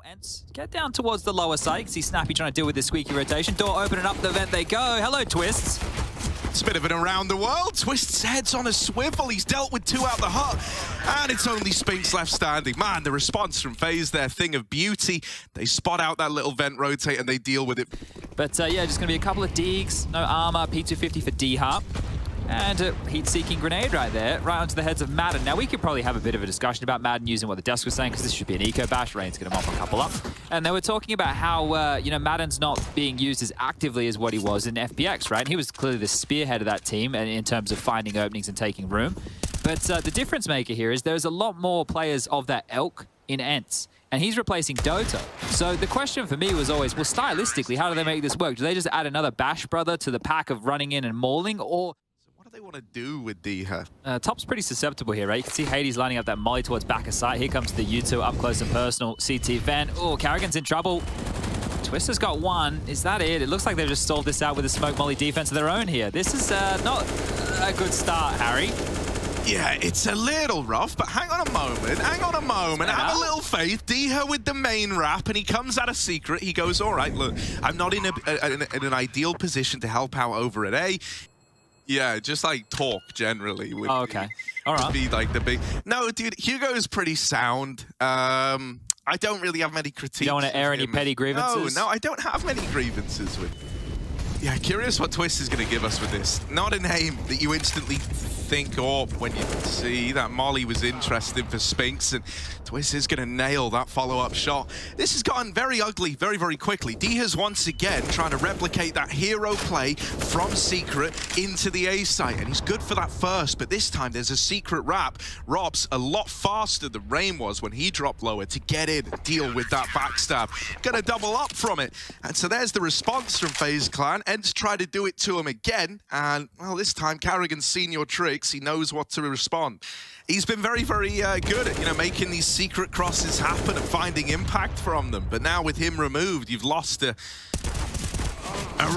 ENCE, get down towards the lower side. See Snappy trying to deal with this squeaky rotation. Door opening up, the vent they go. Hello, Twists. It's a bit of an around the world. Twist's head's on a swivel. He's dealt with two out the hut. And it's only Spinks left standing. Man, the response from FaZe, their thing of beauty. They spot out that little vent rotate and they deal with it. But yeah, just going to be a couple of Deegs. No armor, P250 for D-Harp. And a heat-seeking grenade right there, right onto the heads of Madden. Now, we could probably have a bit of a discussion about Madden using what the desk was saying, because this should be an eco bash. Rain's going to mop a couple up. And they were talking about how, you know, Madden's not being used as actively as what he was in FPX, right? And he was clearly the spearhead of that team in terms of finding openings and taking room. But the difference maker here is there's a lot more players of that ilk in ENCE. And he's replacing Doto. So the question for me was always, well, stylistically, how do they make this work? Do they just add another Bash brother to the pack of running in and mauling, or... What do they want to do with D-Her? Top's pretty susceptible here, right? You can see Hades lining up that molly towards back of sight. Here comes the U2 up close and personal. CT Vent. Oh, Karrigan's in trouble. Twister's got one. Is that it? It looks like they've just stalled this out with a smoke molly defense of their own here. This is not a good start, Harry. Yeah, it's a little rough, but hang on a moment, have a little faith. D-Her with the main wrap, and he comes out of secret. He goes, all right, look, I'm not in an ideal position to help out over at A. Yeah, just like talk generally. Would okay. All right. Be like the big... No, dude, Hugo's pretty sound. I don't really have many critiques. You don't want to air any petty grievances? No, I don't have many grievances with... Yeah, curious what Twist is going to give us with this. Not a name that you instantly think up when you see that Molly was interesting for Spinks, and Twist is going to nail that follow-up shot. This has gotten very ugly very, very quickly. D-Har's once again trying to replicate that hero play from Secret into the A site, and he's good for that first, but this time there's a Secret wrap. Rob's a lot faster than Rain was when he dropped lower to get in, deal with that backstab. Gonna double up from it, and so there's the response from FaZe Clan. ENCE tried to do it to him again, and, well, this time Karrigan's seen your tricks. He knows what to respond. He's been very, very good at, you know, making these secret crosses happen and finding impact from them. But now with him removed, you've lost a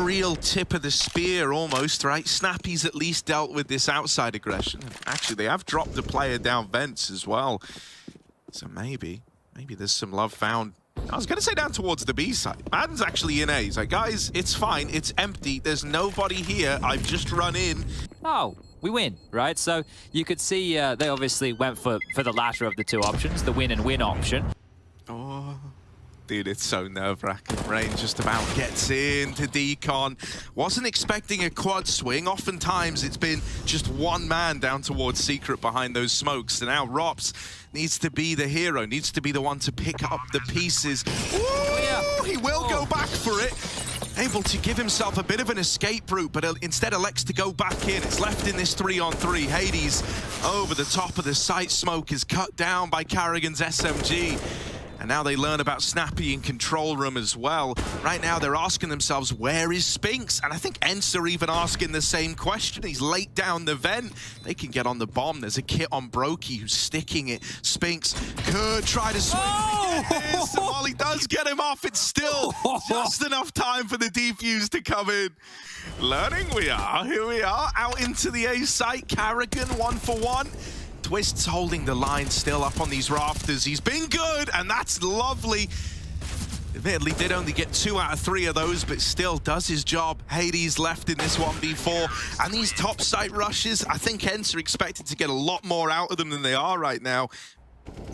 real tip of the spear almost, right? Snappy's at least dealt with this outside aggression. Actually, they have dropped a player down vents as well. So maybe there's some love found. I was going to say down towards the B side. Madden's actually in A. He's like, guys, it's fine. It's empty. There's nobody here. I've just run in. Oh, we win, right? So you could see they obviously went for the latter of the two options, the win and win option. Oh, dude, it's so nerve-wracking. Rain just about gets into Decon. Wasn't expecting a quad swing. Oftentimes, it's been just one man down towards Secret behind those smokes. And now Rops needs to be the hero, needs to be the one to pick up the pieces. Ooh, yeah. He will go back for it. Able to give himself a bit of an escape route, but instead elects to go back in. It's left in this 3-on-3. Hades over the top of the site. Smoke is cut down by Karrigan's SMG. And now they learn about Snappy in control room as well. Right now, they're asking themselves, where is Spinks? And I think ENCE are even asking the same question. He's late down the vent. They can get on the bomb. There's a kit on Brokey who's sticking it. Spinks could try to swing. Oh! Molly does get him off. It's still just enough time for the defuse to come in. Learning we are. Here we are, out into the A site. Karrigan 1-for-1. Twist's holding the line still up on these rafters. He's been good, and that's lovely. Admittedly, did only get 2 out of 3 of those, but still does his job. Hades left in this 1v4. And these top site rushes, I think ENCE are expected to get a lot more out of them than they are right now.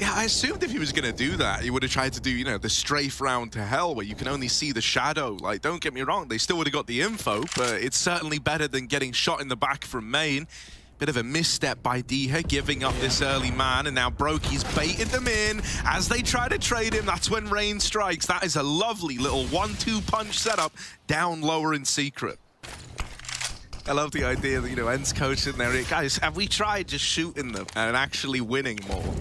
Yeah, I assumed if he was going to do that, he would have tried to do, you know, the strafe round to hell where you can only see the shadow. Like, don't get me wrong, they still would have got the info, but it's certainly better than getting shot in the back from main. Bit of a misstep by D-Her, giving up this early man, and now Brokey's baited them in. As they try to trade him, that's when Rain strikes. That is a lovely little 1-2 punch setup down lower in Secret. I love the idea that, you know, ENCE coaching there. Guys, have we tried just shooting them and actually winning more?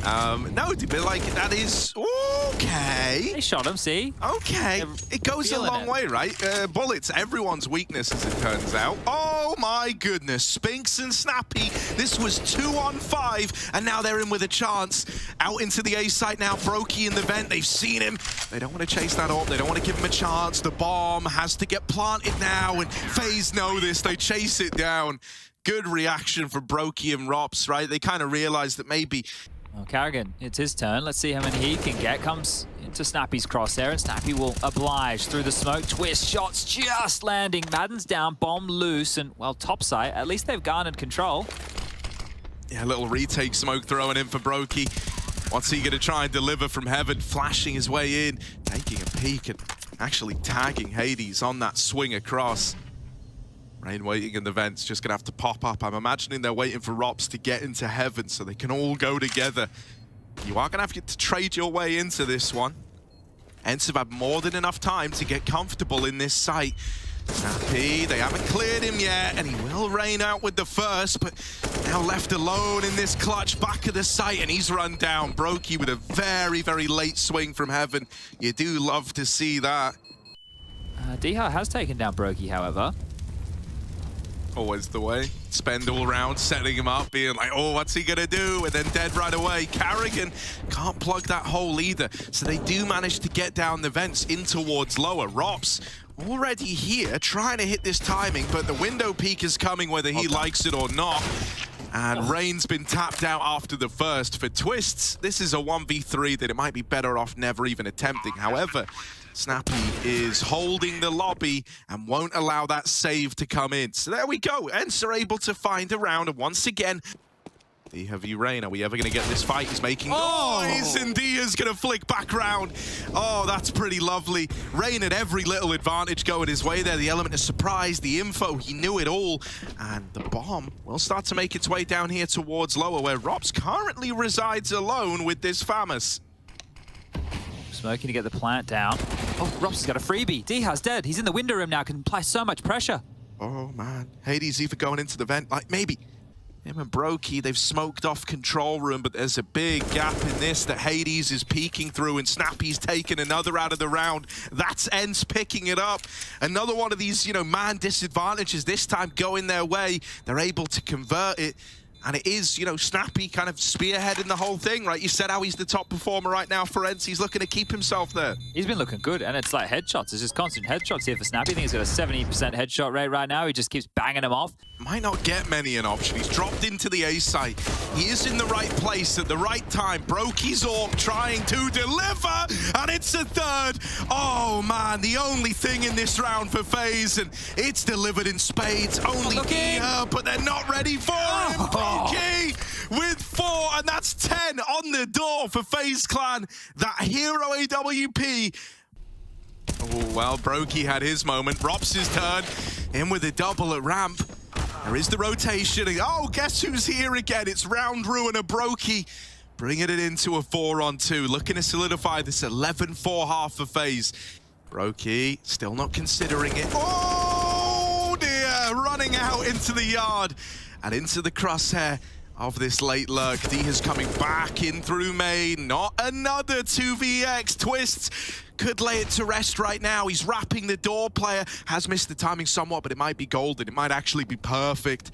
No, but like, that is okay. They shot him, see? Okay. It goes a long way, right? Bullets, everyone's weakness, as it turns out. Oh my goodness. Spinks and Snappy. This was 2-on-5, and now they're in with a chance. Out into the A site now. Brokey in the vent. They've seen him. They don't want to chase that up. They don't want to give him a chance. The bomb has to get planted now, and FaZe know this. They chase it down. Good reaction from Brokey and Rops, right? They kind of realize that maybe... Well, Karrigan, it's his turn. Let's see how many he can get. Comes to Snappy's crosshair, and Snappy will oblige through the smoke. Twist shots just landing. Madden's down, bomb loose, and, well, topside. At least they've garnered control. Yeah, a little retake smoke thrown in for Brokey. What's he going to try and deliver from heaven? Flashing his way in, taking a peek and actually tagging Hades on that swing across. Rain waiting in the vents, just going to have to pop up. I'm imagining they're waiting for Rops to get into heaven so they can all go together. You are going to have to trade your way into this one. ENCE have had more than enough time to get comfortable in this site. Snappy, they haven't cleared him yet, and he will rain out with the first, but now left alone in this clutch back of the site, and he's run down. Brokey with a very, very late swing from heaven. You do love to see that. Diha has taken down Brokey, however. Always the way. Spend all round setting him up, being like, oh, what's he gonna do? And then dead right away. Carrigan can't plug that hole either. So they do manage to get down the vents in towards lower. Rops already here, trying to hit this timing, but the window peak is coming whether he likes it or not. And Rain's been tapped out after the first. For Twists, this is a 1v3 that it might be better off never even attempting. However, Snappy is holding the lobby and won't allow that save to come in. So there we go. ENCE are able to find a round, and once again, Diha v Rain, are we ever going to get this fight? He's making noise, and Diha's going to flick back round. Oh, that's pretty lovely. Rain had every little advantage going his way there. The element of surprise, the info, he knew it all. And the bomb will start to make its way down here towards lower, where Rops currently resides alone with this FAMAS. Smoking to get the plant down. Oh, Rops has got a freebie. Diha's dead. He's in the window room now, can apply so much pressure. Oh, man. Hades either going into the vent, like maybe. Him and Brokey, they've smoked off control room, but there's a big gap in this that Hades is peeking through, and Snappy's taken another out of the round. That's ENCE picking it up. Another one of these, man disadvantages, this time going their way. They're able to convert it. And it is, Snappy kind of spearheading the whole thing, right? You said how he's the top performer right now for ENCE. He's looking to keep himself there. He's been looking good, and it's like headshots. It's just constant headshots here for Snappy. I think he's got a 70% headshot rate right now. He just keeps banging them off. Might not get many an option. He's dropped into the A site. He is in the right place at the right time. Brokey's AWP trying to deliver, and it's a third. Oh, man, the only thing in this round for FaZe, and it's delivered in spades. Only Diha, but they're not ready for him. Brokey with 4, and that's 10 on the door for FaZe Clan. That hero AWP. Oh, well, Brokey had his moment. Rops' turn. In with a double at ramp. There is the rotation. Oh, guess who's here again? It's Round Ruiner Brokey. Bringing it into a 4-on-2. Looking to solidify this 11-4 half for FaZe. Brokey still not considering it. Oh, dear. Running out into the yard and into the crosshair of this late lurk. Diha's coming back in through main. Not another 2vx. Twists could lay it to rest right now. He's wrapping the door player. Has missed the timing somewhat, but it might be golden. It might actually be perfect.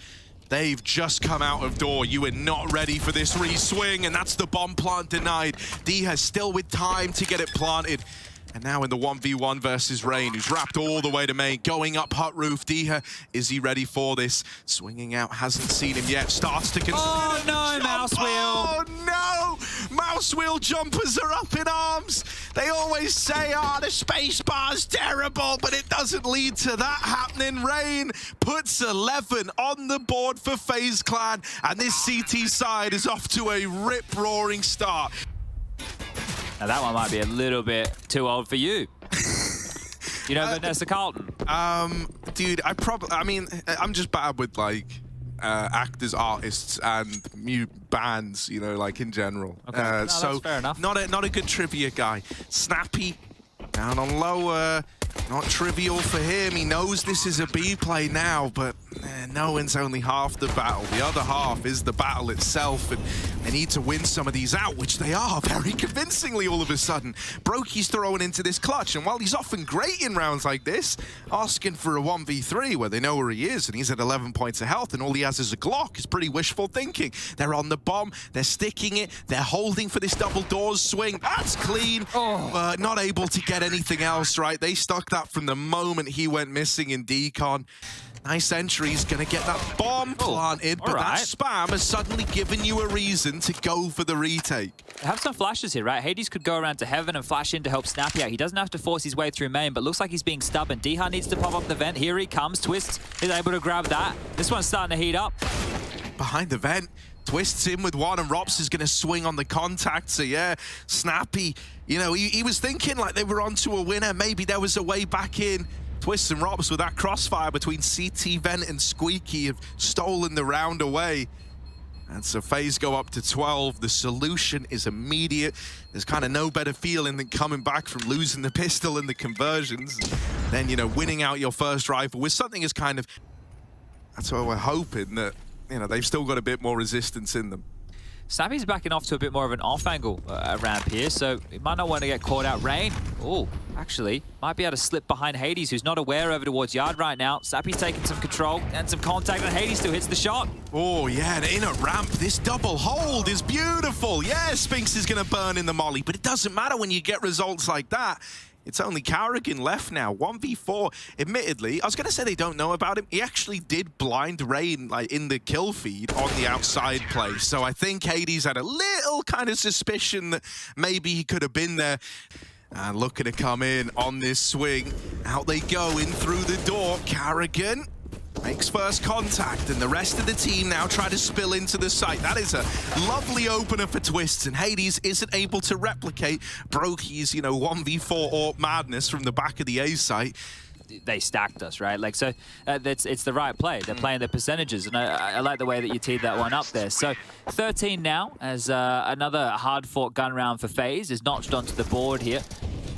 They've just come out of door. You are not ready for this re-swing, and that's the bomb plant denied. Diha still with time to get it planted. And now in the 1v1 versus Rain, who's wrapped all the way to main, going up hut roof. Diha, is he ready for this? Swinging out, hasn't seen him yet. Starts to consider. Oh no, mouse wheel. Oh no, mouse wheel jumpers are up in arms. They always say, the space bar's terrible, but it doesn't lead to that happening. Rain puts 11 on the board for FaZe Clan, and this CT side is off to a rip-roaring start. Now that one might be a little bit too old for you. You know Vanessa Carlton? Dude, I'm just bad with actors, artists, and bands, in general. Okay. No, so that's fair enough. Not a good trivia guy. Snappy down on lower. Not trivial for him. He knows this is a B play now, but knowing's only half the battle. The other half is the battle itself, and they need to win some of these out, which they are very convincingly all of a sudden. Brokey's throwing into this clutch, and while he's often great in rounds like this, asking for a 1v3 where they know where he is, and he's at 11 points of health, and all he has is a Glock, is pretty wishful thinking. They're on the bomb, they're sticking it, they're holding for this double doors swing. That's clean, but not able to get anything else, right? They stuck that from the moment he went missing in decon. Nice entry. He's going to get that bomb planted, but that spam has suddenly given you a reason to go for the retake. They have some flashes here, right? Hades could go around to heaven and flash in to help Snappy out. He doesn't have to force his way through main, but looks like he's being stubborn. Diha needs to pop up the vent. Here he comes. Twist is able to grab that. This one's starting to heat up. Behind the vent, Twists in with one, and Rops is going to swing on the contact. So yeah, Snappy, you know, he was thinking like they were onto a winner. Maybe there was a way back in. Twists and Rops with that crossfire between CT, Vent, and Squeaky have stolen the round away. And so FaZe go up to 12. The solution is immediate. There's kind of no better feeling than coming back from losing the pistol and the conversions. Then, you know, winning out your first rifle with something is kind of... That's why we're hoping that, you know, they've still got a bit more resistance in them. Snappy's backing off to a bit more of an off angle ramp here, so he might not want to get caught out. Rain, oh, actually, might be able to slip behind Hades, who's not aware over towards Yard right now. Snappy's taking some control and some contact, and Hades still hits the shot. Oh, yeah, and in a ramp, this double hold is beautiful. Yeah, Spinks is going to burn in the molly, but it doesn't matter when you get results like that. It's only Carrigan left now, 1v4. Admittedly, I was going to say they don't know about him. He actually did blind Rain like in the kill feed on the outside play. So I think Hades had a little kind of suspicion that maybe he could have been there. And looking to come in on this swing. Out they go in through the door. Carrigan makes first contact, and the rest of the team now try to spill into the site. That is a lovely opener for Twists, and Hades isn't able to replicate Brokey's, you know, 1v4 AWP madness from the back of the A site. They stacked us, right? Like, so it's the right play. They're playing their percentages, and I like the way that you teed that one up there. So 13 now, as another hard-fought gun round for FaZe is notched onto the board here.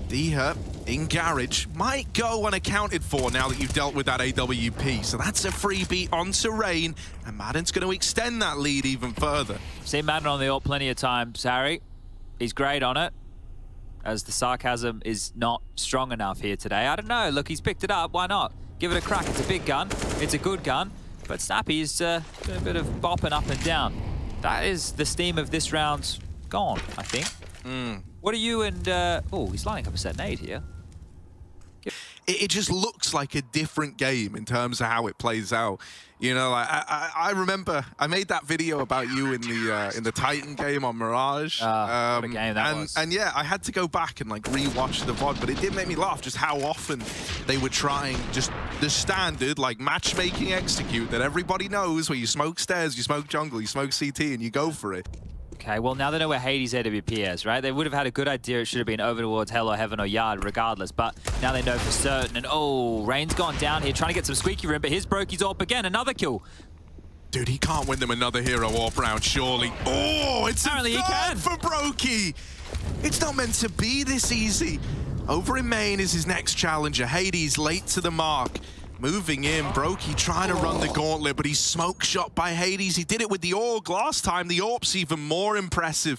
Diha in Garage might go unaccounted for now that you've dealt with that AWP. So that's a freebie onto Rain, and Madden's going to extend that lead even further. Seen Madden on the AWP plenty of times, Harry. He's great on it, as the sarcasm is not strong enough here today. I don't know. Look, he's picked it up. Why not? Give it a crack. It's a big gun. It's a good gun. But Snappy's doing a bit of bopping up and down. That is the steam of this round gone, I think. What are you and... oh, he's lining up a set nade here. It just looks like a different game in terms of how it plays out. You know, like, I remember I made that video about you in the Titan game on Mirage. What a game that was. And yeah, I had to go back and like rewatch the VOD, but it did make me laugh just how often they were trying just the standard like matchmaking execute that everybody knows, where you smoke stairs, you smoke jungle, you smoke CT, and you go for it. Okay, well, now they know where Hades AWP is, right? They would have had a good idea it should have been over towards Hell or Heaven or Yard regardless, but now they know for certain. And oh, Rain's gone down here trying to get some squeaky room, but here's Brokey's AWP again, another kill. Dude, he can't win them another hero AWP round, surely. Oh, it's apparently a third for Brokey. It's not meant to be this easy. Over in main is his next challenger. Hades late to the mark. Moving in, Brokey trying to run the gauntlet, but he's smoke shot by Hades. He did it with the AUG last time. The AWP's even more impressive,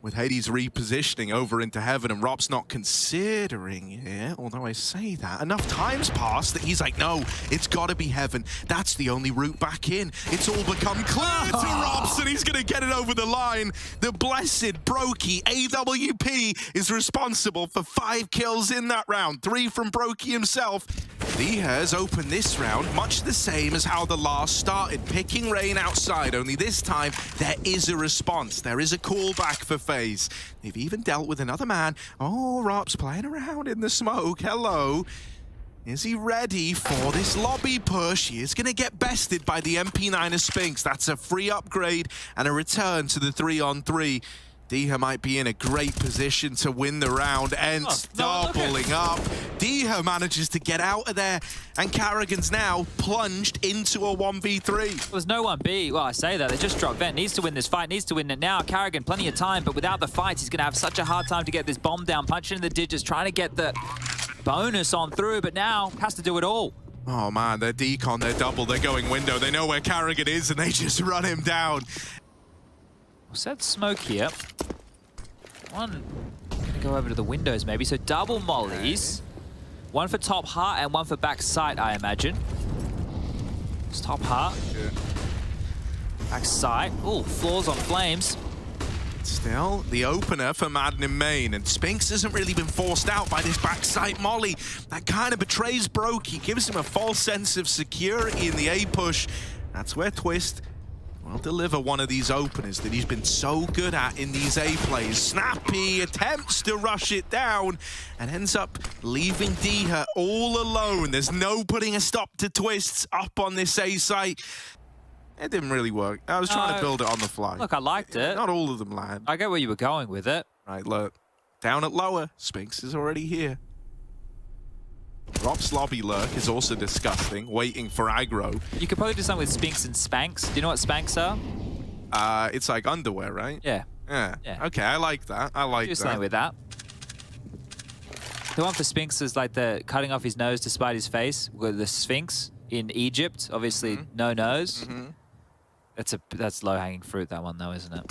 with Hades repositioning over into Heaven, and Rob's not considering it, although I say that. Enough times passed that he's like, no, it's got to be Heaven. That's the only route back in. It's all become clear to Robs, and he's going to get it over the line. The blessed Brokey AWP is responsible for 5 kills in that round, 3 from Brokey himself. Diha has opened this round much the same as how the last started, picking Rain outside, only this time there is a response. There is a callback for FaZe. They've even dealt with another man. Oh, Rob's playing around in the smoke. Hello. Is he ready for this lobby push? He is going to get bested by the MP9 of Spinks. That's a free upgrade and a return to the 3-on-3. Diha might be in a great position to win the round. ENCE doubling up. Diha manages to get out of there, and Carrigan's now plunged into a 1v3. There's no 1B. Well, I say that. They just dropped Vent. Needs to win this fight. Needs to win it now. Carrigan, plenty of time, but without the fights, he's going to have such a hard time to get this bomb down. Punching in the digits, trying to get the bonus on through, but now has to do it all. Oh, man, they're decon, they're double, they're going window. They know where Carrigan is, and they just run him down. Set smoke here. One gonna go over to the windows maybe. So double mollies. One for top heart and one for back sight, I imagine. It's top heart. Yeah. Back sight. Oh, floors on flames. Still, the opener for Madden in main, and Spinks hasn't really been forced out by this backside molly. That kind of betrays Brokey, gives him a false sense of security in the A push. That's where Twist will deliver one of these openers that he's been so good at in these A plays. Snappy attempts to rush it down and ends up leaving Deha all alone. There's no putting a stop to Twists up on this A site. It didn't really work. I was trying to build it on the fly. Look, I liked it. Not all of them land. I get where you were going with it. Right, look. Down at lower, Spinks is already here. Rop's lobby lurk is also disgusting, waiting for aggro. You could probably do something with Spinks and Spanks. Do you know what Spanks are? It's like underwear, right? Yeah. Yeah. Okay, I like that. I like Do that. something with that. The one for Spinks is like the cutting off his nose to spite his face. With the Sphinx in Egypt, obviously no nose. That's low-hanging fruit, that one though, isn't it?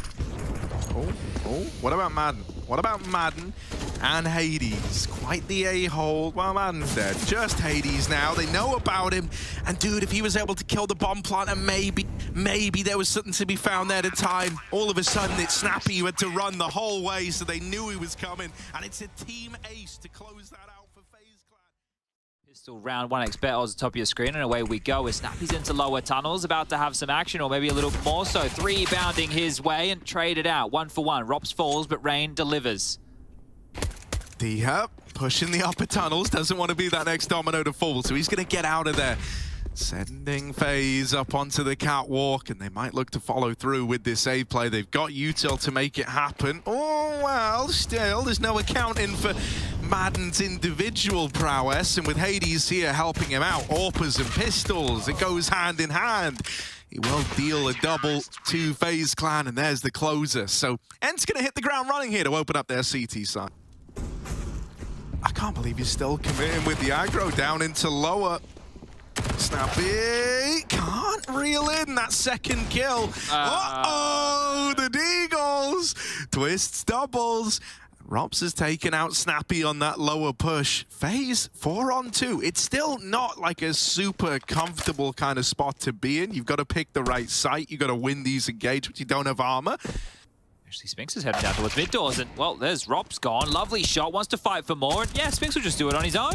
Oh, what about Madden? What about Madden and Hades? Quite the a-hole. Well, Madden's dead. Just Hades now. They know about him. And dude, if he was able to kill the bomb planter, maybe there was something to be found there at a time. All of a sudden, it's Snappy who had to run the whole way, so they knew he was coming. And it's a team ace to close that out for FaZe Clan. Pistol round 1x bet odds at the top of your screen, and away we go as Snappy's into lower tunnels, about to have some action, or maybe a little more so. 3 bounding his way and traded out. 1 for 1. Rops falls, but Rain delivers. Deha pushing the upper tunnels, doesn't want to be that next domino to fall, so he's going to get out of there. Sending FaZe up onto the catwalk, and they might look to follow through with this A play. They've got util to make it happen. Oh, well, still, there's no accounting for Madden's individual prowess, and with Hades here helping him out, AWPers and pistols, it goes hand in hand. He will deal a double to FaZe Clan, and there's the closer. So ENCE going to hit the ground running here to open up their CT side. I can't believe he's still committing with the aggro down into lower. Snappy can't reel in that second kill. Uh-oh, the Deagles. Twists doubles. Robs has taken out Snappy on that lower push. FaZe 4-on-2. It's still not like a super comfortable kind of spot to be in. You've got to pick the right site. You've got to win these engagements. You don't have armor. Actually, Spinks is heading down towards mid doors, and well, there's Rops gone. Lovely shot, wants to fight for more, and yeah, Spinks will just do it on his own.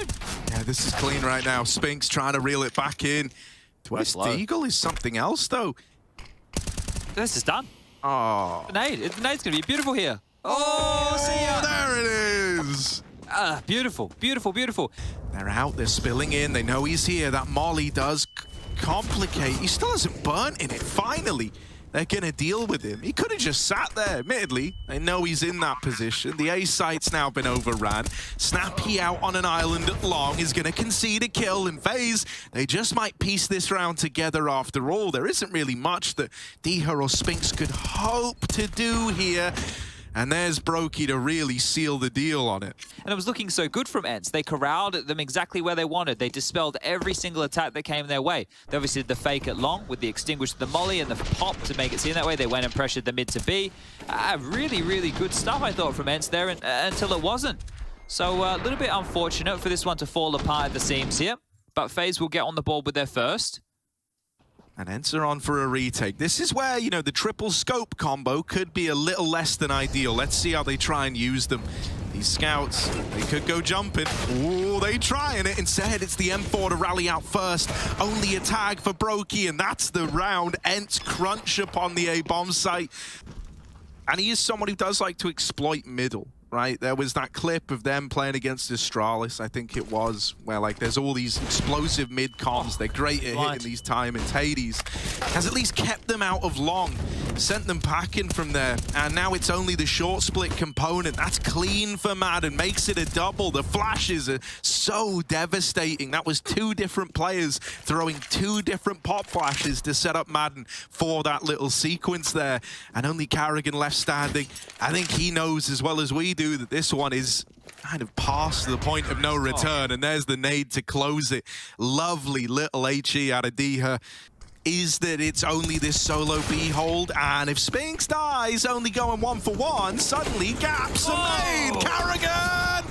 Yeah, this is clean right now. Spinks trying to reel it back in. Twist Eagle is something else, though. This is done. Oh. The nade's going to be beautiful here. Oh, see ya. There it is. Beautiful, beautiful, beautiful. They're out, they're spilling in. They know he's here. That molly does complicate. He still hasn't burnt in it, finally. They're going to deal with him. He could have just sat there, admittedly. They know he's in that position. The A site's now been overran. Snappy out on an island at long is going to concede a kill. And FaZe, they just might piece this round together after all. There isn't really much that Deha or Spinks could hope to do here. And there's Brokey to really seal the deal on it. And it was looking so good from ENCE. They corralled them exactly where they wanted. They dispelled every single attack that came their way. They obviously did the fake at long with the extinguish the molly and the pop to make it seem that way. They went and pressured the mid to B. Really, really good stuff, I thought, from ENCE there until it wasn't. So a little bit unfortunate for this one to fall apart at the seams here. But FaZe will get on the board with their first. And ENCE are on for a retake. This is where, you know, the triple scope combo could be a little less than ideal. Let's see how they try and use them. These scouts, they could go jumping. Ooh, they trying it. Instead, it's the M4 to rally out first. Only a tag for Brokey, and that's the round. ENCE crunch upon the A-bomb site. And he is someone who does like to exploit middle. Right, there was that clip of them playing against Astralis, I think it was, where like there's all these explosive mid-coms. They're great at hitting these timings. Hades has at least kept them out of long, sent them packing from there, and now it's only the short split component. That's clean for Madden, makes it a double. The flashes are so devastating. That was 2 different players throwing 2 different pop flashes to set up Madden for that little sequence there, and only Carrigan left standing. I think he knows as well as we do that this one is kind of past the point of no return, and there's the nade to close it. Lovely little HE out of Deha. Is that it's only this solo B hold, and if Spinks dies, only going 1 for 1, suddenly gaps are made. Carrigan!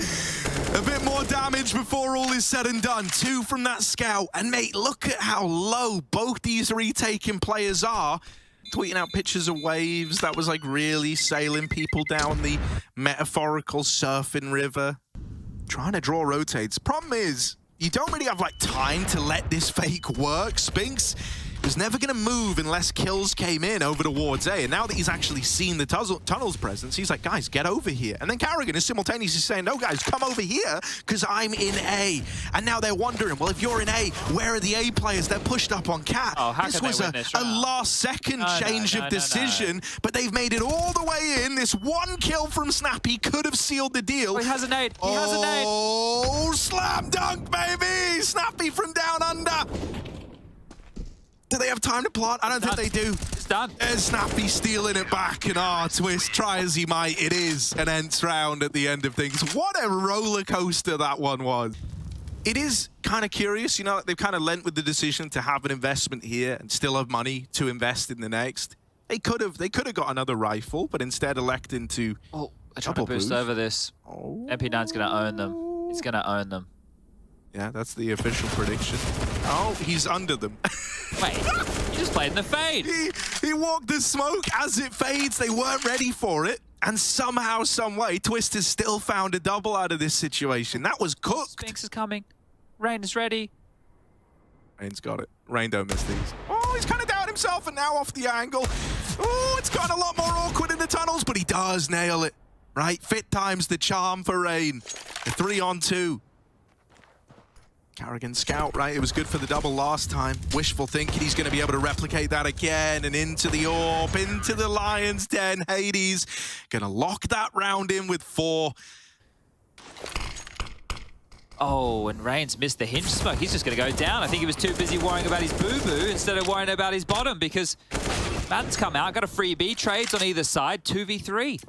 A bit more damage before all is said and done. 2 from that scout, and mate, look at how low both these retaking players are. tweeting out pictures of waves that was like really sailing people down the metaphorical surfing river. Trying to draw rotates. Problem is, you don't really have like time to let this fake work. Spinks was never going to move unless kills came in over towards A. And now that he's actually seen the tunnel's presence, he's like, guys, get over here. And then Karrigan is simultaneously saying, no, guys, come over here because I'm in A. And now they're wondering, well, if you're in A, where are the A players? They're pushed up on Cat. Oh, how this can was they win this a right now? last-second change of decision, but they've made it all the way in. This one kill from Snappy could have sealed the deal. Oh, he has a nade. He has a nade. Oh, slam dunk, baby! Snappy from down under. Do they have time to plot? I don't think they do. It's done. There's Snappy stealing it back, and Twist, try as he might, it is an ENCE round at the end of things. What a roller coaster that one was. It is kind of curious, you know, they've kind of lent with the decision to have an investment here and still have money to invest in the next. They could have got another rifle, but instead electing to They're trying to boost over this. MP9's going to own them. He's going to own them. Yeah, that's the official prediction. Oh, he's under them. Wait, he just played in the fade. He walked the smoke as it fades. They weren't ready for it. And somehow, some way, Twist has still found a double out of this situation. That was cooked. Spinks is coming. Rain is ready. Rain's got it. Rain don't miss these. Oh, he's kind of down himself and now off the angle. Oh, it's gotten a lot more awkward in the tunnels, but he does nail it. Right? Fit times the charm for Rain. A 3-on-2. Karrigan scout, right? It was good for the double last time. Wishful thinking he's going to be able to replicate that again. And into the AWP, into the Lion's Den. Hades going to lock that round in with 4. Oh, and Rain's missed the hinge smoke. He's just going to go down. I think he was too busy worrying about his boo-boo instead of worrying about his bottom, because Madden's come out, got a free B, trades on either side, 2v3.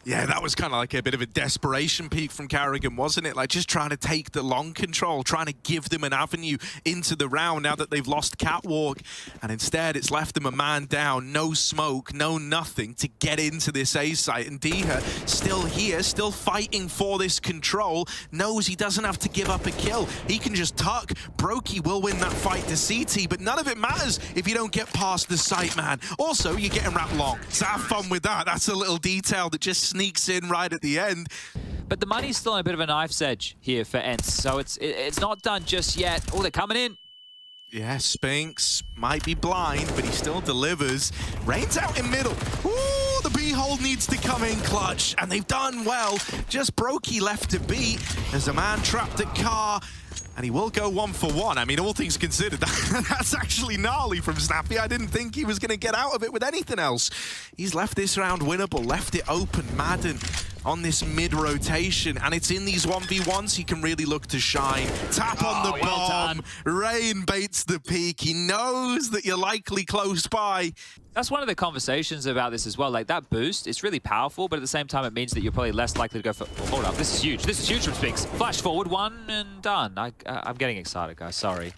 Yeah, that was kind of like a bit of a desperation peak from Karrigan, wasn't it? Like just trying to take the long control, trying to give them an avenue into the round now that they've lost Catwalk. And instead, it's left them a man down, no smoke, no nothing to get into this A site. And Diha still here, still fighting for this control, knows he doesn't have to give up a kill. He can just tuck. Brokey will win that fight to CT, but none of it matters if you don't get past the site, man. Also, you're getting wrapped long. So have fun with that. That's a little detail that just sneaks in right at the end. But the money's still on a bit of a knife's edge here for ENCE, so it's not done just yet. Oh, they're coming in. Yeah, Spinks might be blind, but he still delivers. Rain's out in middle. Ooh, the B-hole needs to come in clutch, and they've done well. Just Brokey left to beat. There's a man trapped at Car, and he will go 1 for 1. I mean, all things considered, that's actually gnarly from Snappy. I didn't think he was going to get out of it with anything else. He's left this round winnable, left it open. Madden on this mid-rotation, and it's in these 1v1s he can really look to shine. Tap on the bomb. Rain baits the peak. He knows that you're likely close by. That's one of the conversations about this as well. Like, that boost, it's really powerful, but at the same time, it means that you're probably less likely to go for... Oh, hold up, this is huge. This is huge from Spinks. Flash forward, 1 and done. I'm getting excited, guys. Sorry.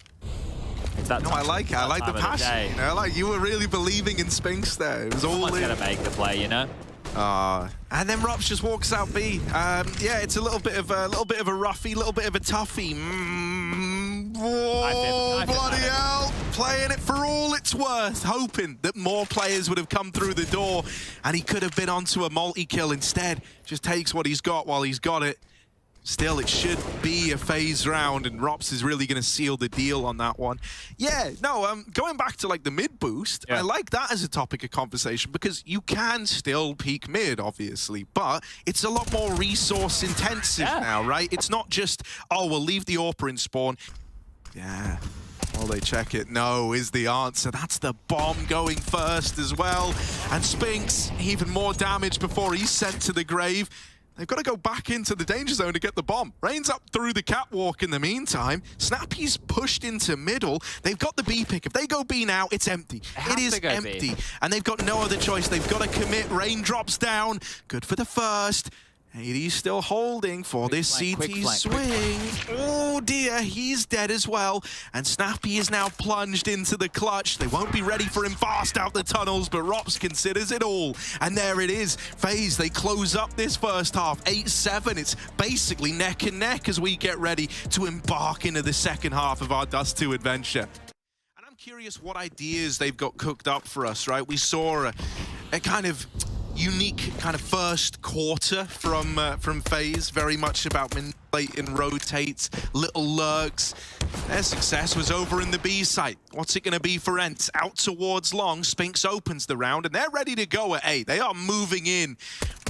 It's that I like it. I like the passion. You know, like you were really believing in Spinks there. It was all Someone's in. gonna make the play, you know. And then Rops just walks out B. Yeah, it's a little bit of a roughie, little bit of a toughie. Whoa, bloody hell! Playing it for all it's worth, hoping that more players would have come through the door, and he could have been onto a multi-kill instead. Just takes what he's got while he's got it. Still, it should be a FaZe round, and Rops is really going to seal the deal on that one. Yeah, no, going back to like the mid boost, I like that as a topic of conversation because you can still peak mid, obviously, but it's a lot more resource intensive now, right? It's not just, oh, we'll leave the AWP in spawn. Yeah. Well, they check it. No is the answer. That's the bomb going first as well. And Spinks, even more damage before he's sent to the grave. They've got to go back into the danger zone to get the bomb. Rain's up through the catwalk in the meantime. Snappy's pushed into middle. They've got the B pick. If they go B now, it's empty. It is empty. B. And they've got no other choice. They've got to commit. Rain drops down. Good for the first. Hades still holding for this CT swing. Oh dear, he's dead as well. And Snappy is now plunged into the clutch. They won't be ready for him fast out the tunnels, but Rops considers it all. And there it is. FaZe, they close up this first half. 8-7. It's basically neck and neck as we get ready to embark into the second half of our Dust 2 adventure. curious what ideas they've got cooked up for us, right? We saw a kind of unique kind of first quarter from FaZe, very much about manipulate and rotate, little lurks. Their success was over in the B site. What's it going to be for ENCE? Out towards long, Spinks opens the round, and they're ready to go at A. They are moving in.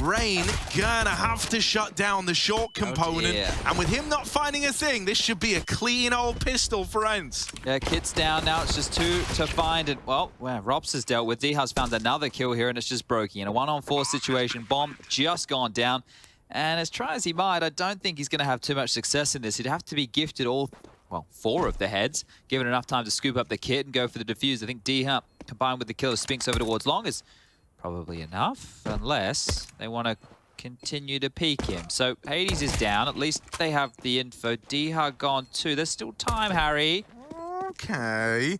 Rain gonna have to shut down the short component, and with him not finding a thing, this should be a clean old pistol for ENCE. Yeah, Kit's down now. It's just two to find, and well, where Robs has dealt with. D-Hub's found another kill here, and it's just Brokey in a 1-on-4 situation. Bomb just gone down, and as try as he might, I don't think he's going to have too much success in this. He'd have to be gifted all, well, 4 of the heads, given enough time to scoop up the kit and go for the defuse. I think D-Hub combined with the kill of Spinks over towards long is probably enough, unless they want to continue to peek him. So Hades is down. At least they have the info. D-Hub gone too. There's still time, Harry. Okay.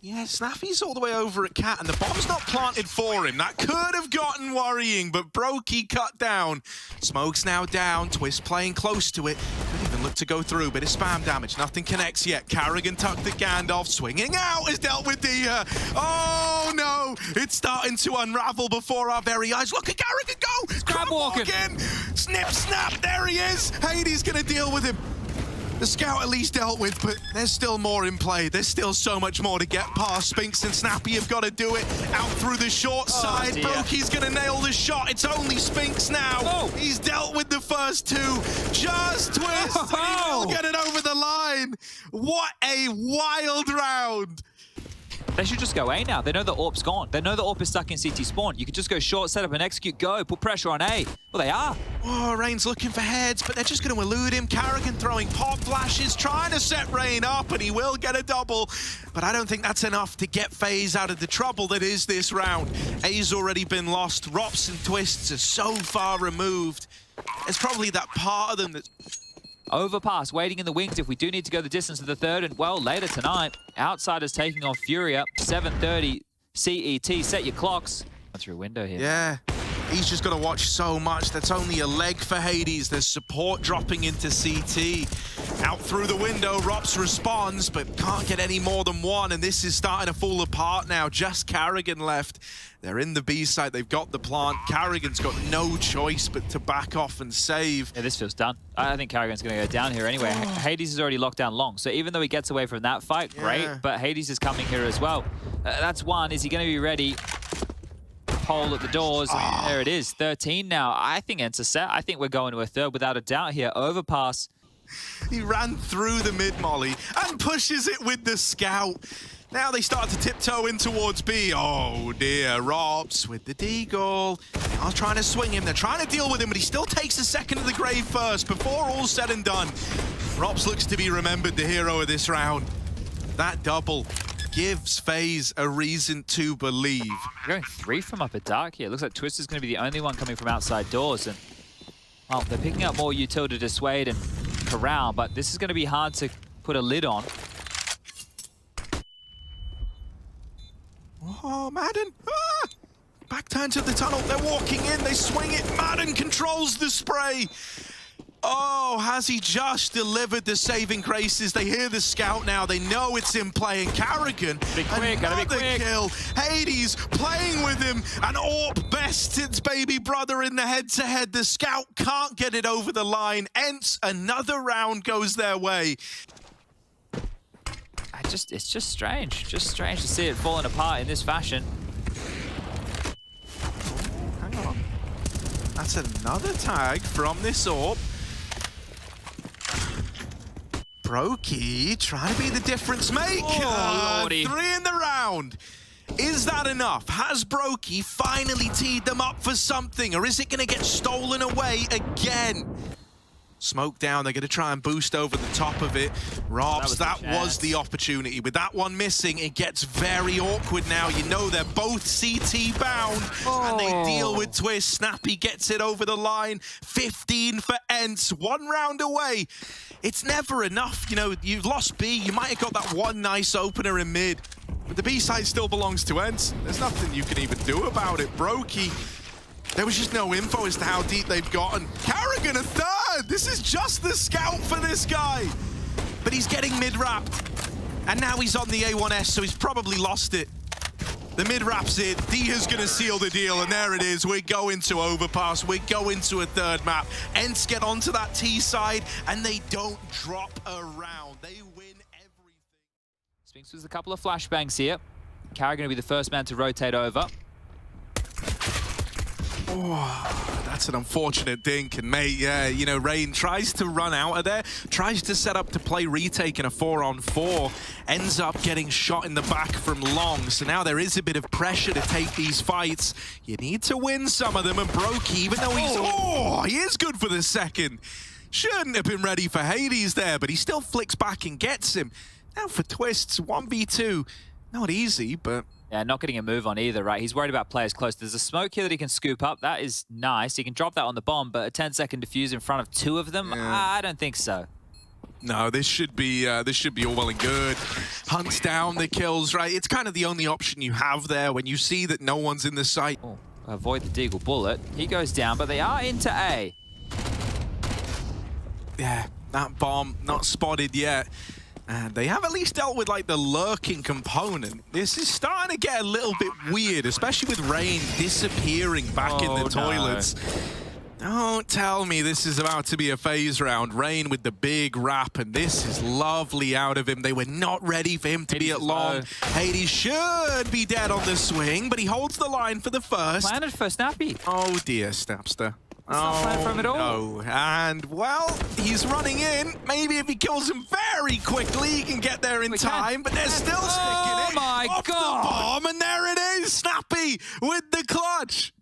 Yeah, Snaffy's all the way over at Cat, and the bomb's not planted for him. That could have gotten worrying, but Brokey cut down. Smoke's now down. Twist playing close to it. Could even look to go through. Bit of spam damage. Nothing connects yet. Carrigan tucked the Gandalf. Swinging out is dealt with the... Oh, no! It's starting to unravel before our very eyes. Look at Carrigan go! Crab walking! Snip, snap! There he is! Hades gonna deal with him. The scout at least dealt with, but there's still more in play. There's still so much more to get past. Spinks and Snappy have got to do it. Out through the short side. Brokey's going to nail the shot. It's only Spinks now. He's dealt with the first 2. Just Twist. He will get it over the line. What a wild round. They should just go A now. They know the AWP's gone. They know the AWP is stuck in CT spawn. You could just go short, set up and execute, go, put pressure on A. Well, they are. Oh, Rain's looking for heads, but they're just going to elude him. Carrigan throwing pop flashes, trying to set Rain up, and he will get a double. But I don't think that's enough to get FaZe out of the trouble that is this round. A's already been lost. Rops and Twists are so far removed. It's probably that part of them that's... Overpass, waiting in the wings if we do need to go the distance to the third. And, well, later tonight, Outsiders taking on Furia, 7:30 CET. Set your clocks. Through a window here. Yeah. He's just got to watch so much. That's only a leg for Hades. There's support dropping into CT. Out through the window, Rops responds, but can't get any more than one, and this is starting to fall apart now. Just Carrigan left. They're in the B site. They've got the plant. Carrigan's got no choice but to back off and save. Yeah, this feels done. I think Carrigan's going to go down here anyway. Hades is already locked down long, so even though he gets away from that fight, great, but Hades is coming here as well. That's one. Is he going to be ready? Hole at the doors. There it is, 13 now. I think ENCE is set. I think we're going to a third without a doubt here. Overpass. He ran through the mid-molly and pushes it with the scout. Now they start to tiptoe in towards B. Oh dear, Robs with the deagle. They are trying to swing him. They're trying to deal with him, but he still takes a second to the grave first before all's said and done. Robs looks to be remembered the hero of this round. That double gives FaZe a reason to believe. We're going 3 from upper dark here. Looks like Twist is going to be the only one coming from outside doors. And, well, they're picking up more util to dissuade and corral, but this is going to be hard to put a lid on. Oh, Madden! Ah! Back turn to the tunnel. They're walking in. They swing it. Madden controls the spray. Oh, has he just delivered the saving graces? They hear the scout now. They know it's in play. And Carrigan, another kill. Hades playing with him. And AWP bests its baby brother in the head-to-head. The scout can't get it over the line. ENCE, another round goes their way. It's just strange. Just strange to see it falling apart in this fashion. Hang on. That's another tag from this AWP. Brokey trying to be the difference maker. Oh, 3 in the round. Is that enough? Has Brokey finally teed them up for something, or is it going to get stolen away again? Smoke down, they're going to try and boost over the top of it. Robs, that was the opportunity. With that one missing, it gets very awkward now. You know they're both CT bound, and they deal with Twist. Snappy gets it over the line. 15 for ENCE, 1 round away. It's never enough. You know, you've lost B. You might have got that one nice opener in mid, but the B side still belongs to ENCE. There's nothing you can even do about it. Brokey, there was just no info as to how deep they've gotten. Carrigan a third! This is just the scout for this guy. But he's getting mid-wrapped. And now he's on the A1S, so he's probably lost it. The mid wraps it. Diha's gonna seal the deal, and there it is. We're going to overpass. We're going to a third map. ENCE get onto that T side, and they don't drop a round. They win everything. Spinks with a couple of flashbangs here. Kara going to be the first man to rotate over. Oh, that's an unfortunate dink, and mate, yeah, you know, Rain tries to run out of there, tries to set up to play retake in a 4-on-4, ends up getting shot in the back from long, so now there is a bit of pressure to take these fights. You need to win some of them, and Brokey, even though he is good for the second. Shouldn't have been ready for Hades there, but he still flicks back and gets him. Now for Twists, 1v2, not easy, but... Yeah, not getting a move on either, right? He's worried about players close. There's a smoke here that he can scoop up. That is nice. He can drop that on the bomb, but a 10-second defuse in front of two of them? Yeah. I don't think so. No, this should be all well and good. Hunts down the kills, right? It's kind of the only option you have there when you see that no one's in the site. Oh, avoid the Deagle bullet. He goes down, but they are into A. Yeah, that bomb not spotted yet. And they have at least dealt with, like, the lurking component. This is starting to get a little bit weird, especially with Rain disappearing back in the toilets. Don't tell me this is about to be a FaZe round. Rain with the big wrap, and this is lovely out of him. They were not ready for him to be at long. Hades should be dead on the swing, but he holds the line for the first. Planted for Snappy. Oh, dear, Snapster. It's not planned for him at all. No, and well, he's running in. Maybe if he kills him very quickly, he can get there in time, but they're still sticking it. Oh my off God. the bomb, and there it is, Snappy with the clutch.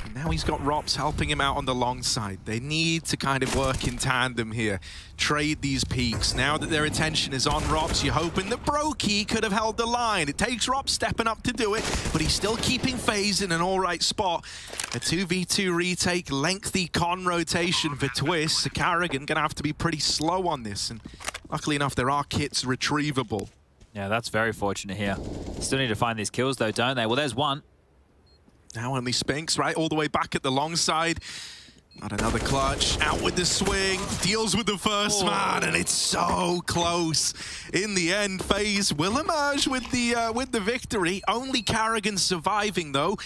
And now he's got Rops helping him out on the long side. They need to kind of work in tandem here. Trade these peaks. Now that their attention is on Rops, you're hoping that Brokey could have held the line. It takes Rops stepping up to do it, but he's still keeping FaZe in an all-right spot. A 2v2 retake, lengthy con rotation for Twist. So Carrigan gonna have to be pretty slow on this, and luckily enough, there are kits retrievable. Yeah, that's very fortunate here. Still need to find these kills though, don't they? Well, there's one. Now only Spinks, right? All the way back at the long side. Not another clutch. Out with the swing. Deals with the first man, and it's so close. In the end, FaZe will emerge with the victory. Only Carrigan surviving, though.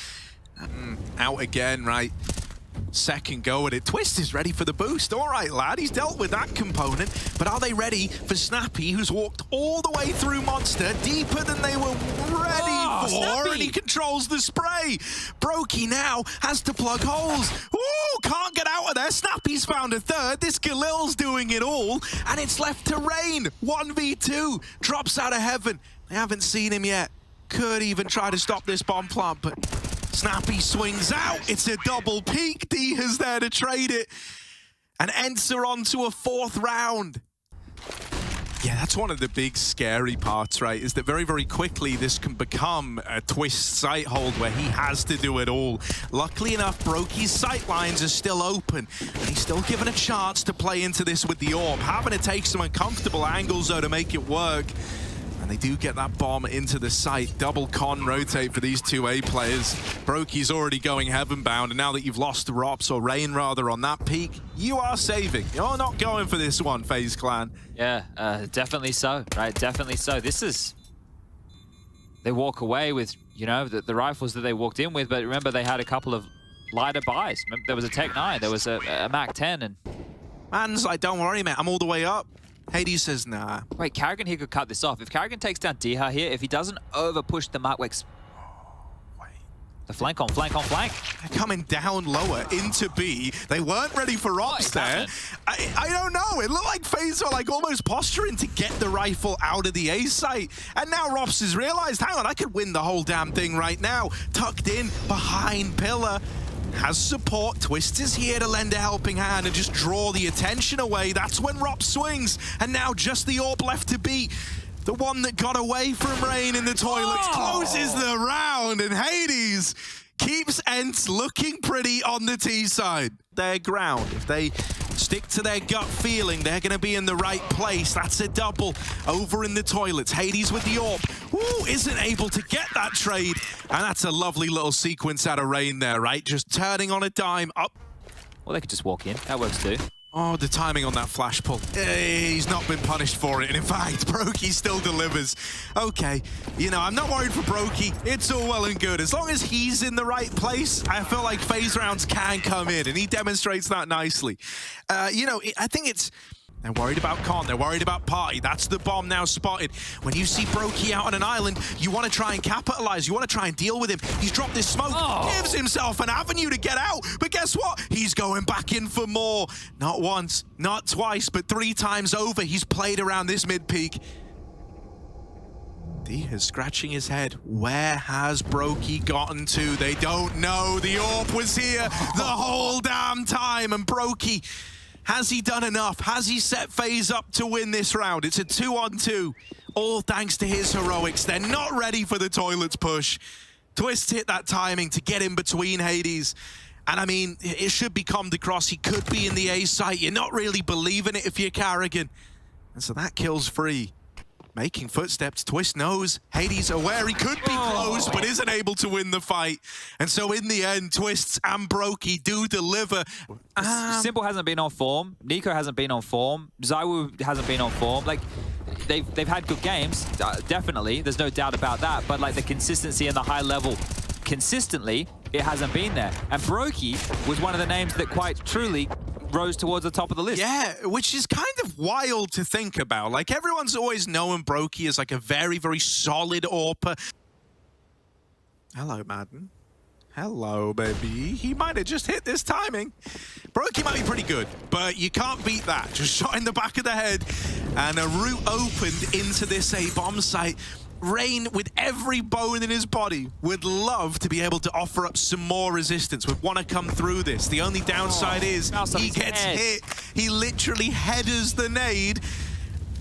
Out again, right? Second go at it. Twist is ready for the boost. All right, lad, he's dealt with that component. But are they ready for Snappy, who's walked all the way through Monster, deeper than they were ready for, Snappy. and he controls the spray. Brokey now has to plug holes. Ooh, can't get out of there. Snappy's found a third. This Galil's doing it all, and it's left to Rain. 1v2, drops out of heaven. They haven't seen him yet. Could even try to stop this bomb plant, but Snappy swings out. It's a double peak. Diha's there to trade it. And ENCE are on to a fourth round. Yeah, that's one of the big scary parts, right? Is that very, very quickly this can become a Twist sight hold where he has to do it all. Luckily enough, Brokey's sight lines are still open, and he's still given a chance to play into this with the AWP, having to take some uncomfortable angles, though, to make it work. And they do get that bomb into the site. Double con rotate for these two A players. Brokey's already going heaven bound, and now that you've lost Rops, or Rain rather, on that peak, you are saving. You're not going for this one, FaZe Clan. Yeah, definitely so, right? Definitely so. This is... They walk away with, you know, the rifles that they walked in with, but remember they had a couple of lighter buys. Remember, there was a Tech 9, there was a Mac 10, and... Man's like, don't worry, man, I'm all the way up. Hades says, nah. Wait, Carrigan here could cut this off. If Carrigan takes down Diha here, if he doesn't over-push the Markwex... The flank on flank on flank. They're coming down lower into B. They weren't ready for Rops there. I don't know. It looked like FaZe were like almost posturing to get the rifle out of the A site. And now Rops has realized, hang on, I could win the whole damn thing right now. Tucked in behind Pillar. Has support. Twist is here to lend a helping hand and just draw the attention away. That's when Rops swings. And now just the AWP left to beat. The one that got away from Rain in the toilets closes the round, and Hades keeps ENCE looking pretty on the T side. Their ground, if they stick to their gut feeling, they're going to be in the right place. That's a double over in the toilets. Hades with the AWP. Ooh, isn't able to get that trade. And that's a lovely little sequence out of Rain there, right? Just turning on a dime up. Well, they could just walk in. That works too. Oh, the timing on that flash pull. He's not been punished for it. And in fact, Brokey still delivers. Okay, you know, I'm not worried for Brokey. It's all well and good. As long as he's in the right place, I feel like FaZe rounds can come in, and he demonstrates that nicely. You know, I think it's... They're worried about Con, they're worried about Party. That's the bomb now spotted. When you see Brokey out on an island, you want to try and capitalize. You want to try and deal with him. He's dropped this smoke, gives himself an avenue to get out. But guess what? He's going back in for more. Not once, not twice, but 3 times over. He's played around this mid-peak. Diha's scratching his head. Where has Brokey gotten to? They don't know. The AWP was here the whole damn time. And Brokey... has he done enough? Has he set FaZe up to win this round? It's a 2-on-2, all thanks to his heroics. They're not ready for the toilets push. Twist hit that timing to get in between Hades. And I mean, it should be come across. He could be in the A site. You're not really believing it if you're Carrigan. And so that kills free. Making footsteps, Twist knows. Hades aware he could be close, but isn't able to win the fight. And so in the end, Twists and Brokey do deliver. Simple hasn't been on form. Nico hasn't been on form. Zywoo hasn't been on form. Like, they've had good games, definitely. There's no doubt about that. But like the consistency and the high level, consistently, it hasn't been there. And Brokey was one of the names that quite truly rose towards the top of the list. Yeah, which is kind of wild to think about. Like, everyone's always known Brokey as like a very, very solid AWPer. Hello, Madden. Hello, baby. He might have just hit this timing. Brokey might be pretty good, but you can't beat that. Just shot in the back of the head, and a route opened into this A-bomb site. Rain, with every bone in his body, would love to be able to offer up some more resistance, would want to come through this. The only downside is he gets hit. He literally headers the nade.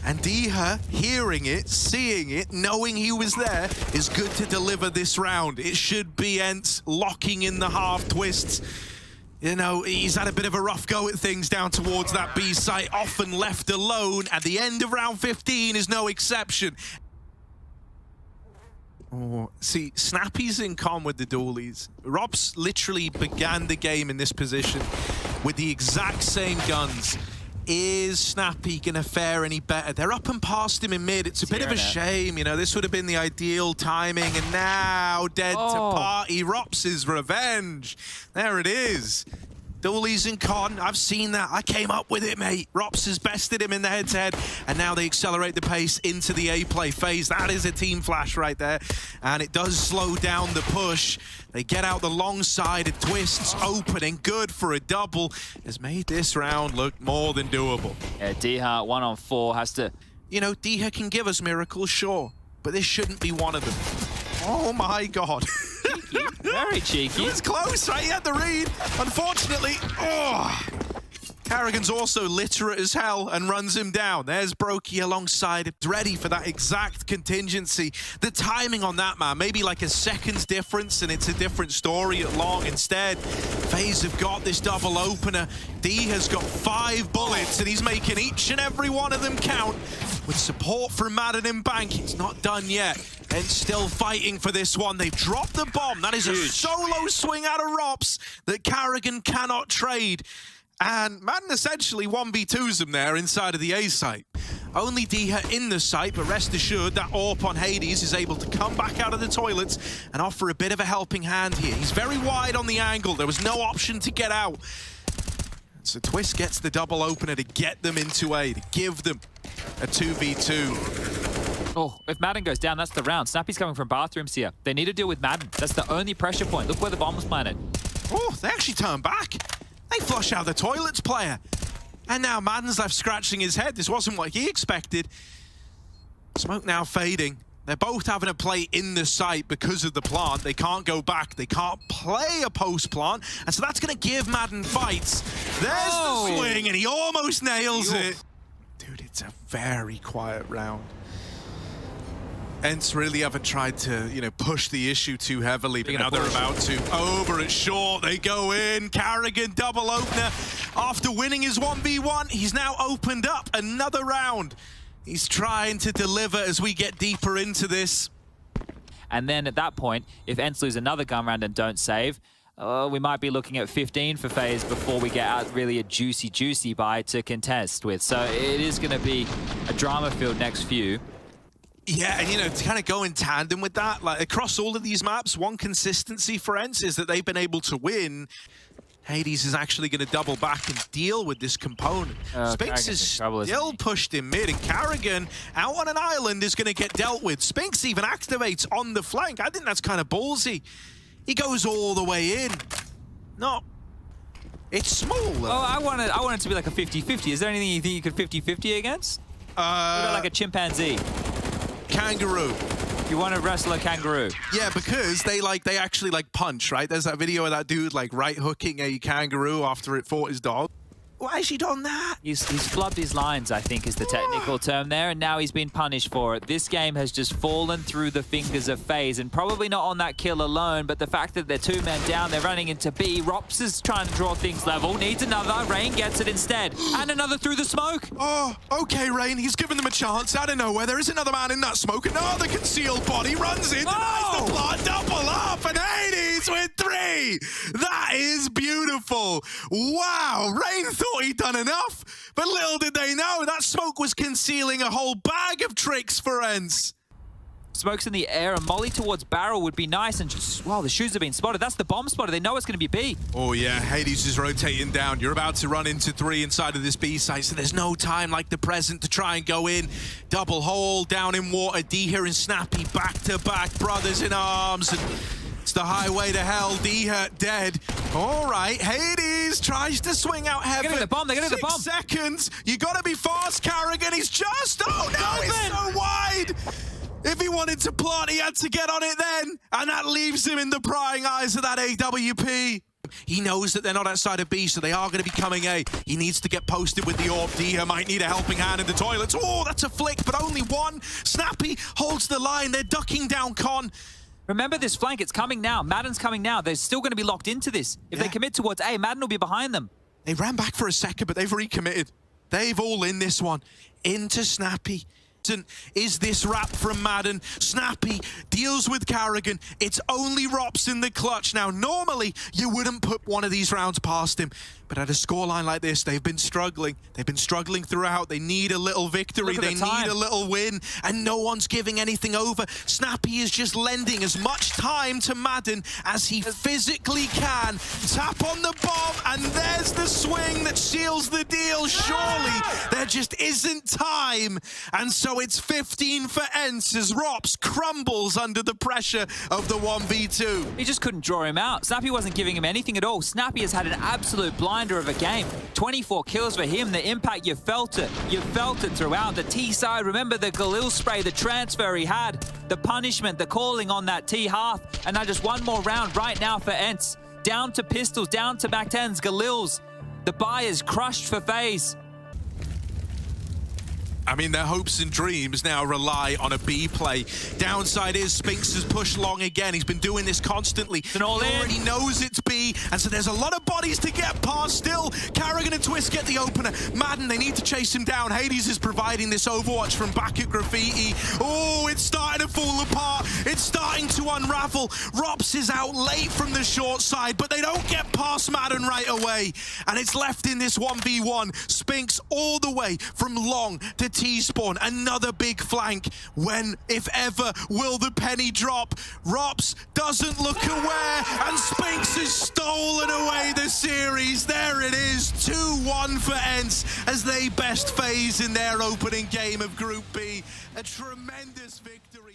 And Diha, hearing it, seeing it, knowing he was there, is good to deliver this round. It should be ENCE locking in the half Twists. You know, he's had a bit of a rough go at things down towards that B site, often left alone. At the end of round 15 is no exception. Oh, see, Snappy's in con with the dualies. Robs literally began the game in this position with the exact same guns. Is Snappy gonna fare any better? They're up and past him in mid. It's a bit of a shame, you know, this would have been the ideal timing, and now dead to Party. Rops' revenge. There it is. Dualies in con, I've seen that. I came up with it, mate. Rops has bested him in the head-to-head, and now they accelerate the pace into the A-play phase. That is a team flash right there, and it does slow down the push. They get out the long side, and Twists opening, good for a double, has made this round look more than doable. Yeah, Diha 1-on-4 has to... You know, Diha can give us miracles, sure, but this shouldn't be one of them. Oh my God. Very cheeky. It was close, right? He had the read. Unfortunately, Carrigan's also literate as hell and runs him down. There's Brokey alongside him, ready for that exact contingency. The timing on that, man, maybe like a second's difference, and it's a different story at long. Instead, FaZe have got this double opener. D has got 5 bullets, and he's making each and every one of them count. With support from Madden and Bank, it's not done yet. And still fighting for this one. They've dropped the bomb. That is a solo swing out of Rops that Carrigan cannot trade. And Madden essentially 1v2s him there inside of the A site. Only Diha in the site, but rest assured that AWP on Hades is able to come back out of the toilets and offer a bit of a helping hand here. He's very wide on the angle. There was no option to get out. So Twist gets the double opener to get them into A, to give them a 2v2. Oh, if Madden goes down, that's the round. Snappy's coming from bathrooms here. They need to deal with Madden. That's the only pressure point. Look where the bomb was planted. Oh, they actually turn back. They flush out the toilets player. And now Madden's left scratching his head. This wasn't what he expected. Smoke now fading. They're both having to play in the site because of the plant. They can't go back. They can't play a post-plant. And so that's going to give Madden fights. There's the swing, and he almost nails it. Dude, it's a very quiet round. ENCE really haven't tried to, you know, push the issue too heavily, but now they're about to. Over at short, they go in. Carrigan double opener. After winning his 1v1, he's now opened up another round. He's trying to deliver as we get deeper into this. And then at that point, if ENCE lose another gun round and don't save, we might be looking at 15 for FaZe before we get out really a juicy buy to contest with. So it is going to be a drama-filled next few. Yeah, and you know, to kind of go in tandem with that, like across all of these maps, one consistency for ENCE is that they've been able to win. Hades is actually going to double back and deal with this component. Spinks is still pushed in mid, and Carrigan out on an island is going to get dealt with. Spinks even activates on the flank. I think that's kind of ballsy. He goes all the way in. No, it's small. Oh, I want it to be like a 50-50. Is there anything you think you could 50-50 against? What about like a chimpanzee? Kangaroo. You want to wrestle a kangaroo? Yeah, because they actually punch, right? There's that video of that dude right hooking a kangaroo after it fought his dog. Why has he done that? He's flubbed his lines, I think is the technical term there, and now he's been punished for it. This game has just fallen through the fingers of FaZe, and probably not on that kill alone, but the fact that they're 2 men down, they're running into B. Rops is trying to draw things level, needs another. Rain gets it instead, and another through the smoke. Oh, okay, Rain, he's given them a chance. Out of nowhere, there is another man in that smoke, another concealed body runs in, denies the plot, double up, and Hades with 3! That is beautiful. Wow, Rain thought he'd done enough, but little did they know that smoke was concealing a whole bag of tricks for ENCE. Smoke's in the air, and molly towards barrel would be nice, and just, wow, the shoes have been spotted. That's the bomb spotter. They know it's going to be B. Oh yeah, Hades is rotating down. You're about to run into 3 inside of this B site, so there's no time like the present to try and go in. Double hole, down in water, D here and Snappy back-to-back, brothers in arms, and it's the highway to hell. D dead. All right, Hades tries to swing out heaven. They're getting the bomb. 6 seconds. You gotta be fast, Carrigan. He's just, oh no, it's so wide. If he wanted to plant, he had to get on it then. And that leaves him in the prying eyes of that AWP. He knows that they're not outside of B, so they are going to be coming A. He needs to get posted with the orb. D might need a helping hand in the toilets. Oh, that's a flick, but only one. Snappy holds the line. They're ducking down Con. Remember this flank, it's coming now. Madden's coming now. They're still going to be locked into this. If they commit towards A, Madden will be behind them. They ran back for a second, but they've recommitted. They've all in this one. Into Snappy. Is this wrap from Madden? Snappy deals with Carrigan. It's only Rops in the clutch. Now, normally, you wouldn't put one of these rounds past him. But at a scoreline like this, they've been struggling. They've been struggling throughout. They need a little victory. They need a little win. And no one's giving anything over. Snappy is just lending as much time to Madden as he physically can. Tap on the bomb, and there's the swing that seals the deal. Surely there just isn't time. And so it's 15 for ENCE as Rops crumbles under the pressure of the 1v2. He just couldn't draw him out. Snappy wasn't giving him anything at all. Snappy has had an absolute blinder of a game. 24 kills for him. The impact, you felt it. You felt it throughout. The T side, remember the Galil spray, the transfer he had, the punishment, the calling on that T half, and now just one more round right now for ENCE. Down to pistols, down to back 10s, Galils. The buy is crushed for FaZe. I mean, their hopes and dreams now rely on a B play. Downside is Spinks has pushed long again. He's been doing this constantly. He already knows it's B, and so there's a lot of bodies to get past still. Carrigan and Twist get the opener. Madden, they need to chase him down. Hades is providing this overwatch from back at Graffiti. Oh, it's starting to fall apart. It's starting to unravel. Rops is out late from the short side, but they don't get past Madden right away. And it's left in this 1v1. Spinks all the way from long to T-spawn, another big flank. When, if ever, will the penny drop? Rops doesn't look aware, and Spinks has stolen away the series. There it is, 2-1 for ENCE as they best FaZe in their opening game of Group B. A tremendous victory.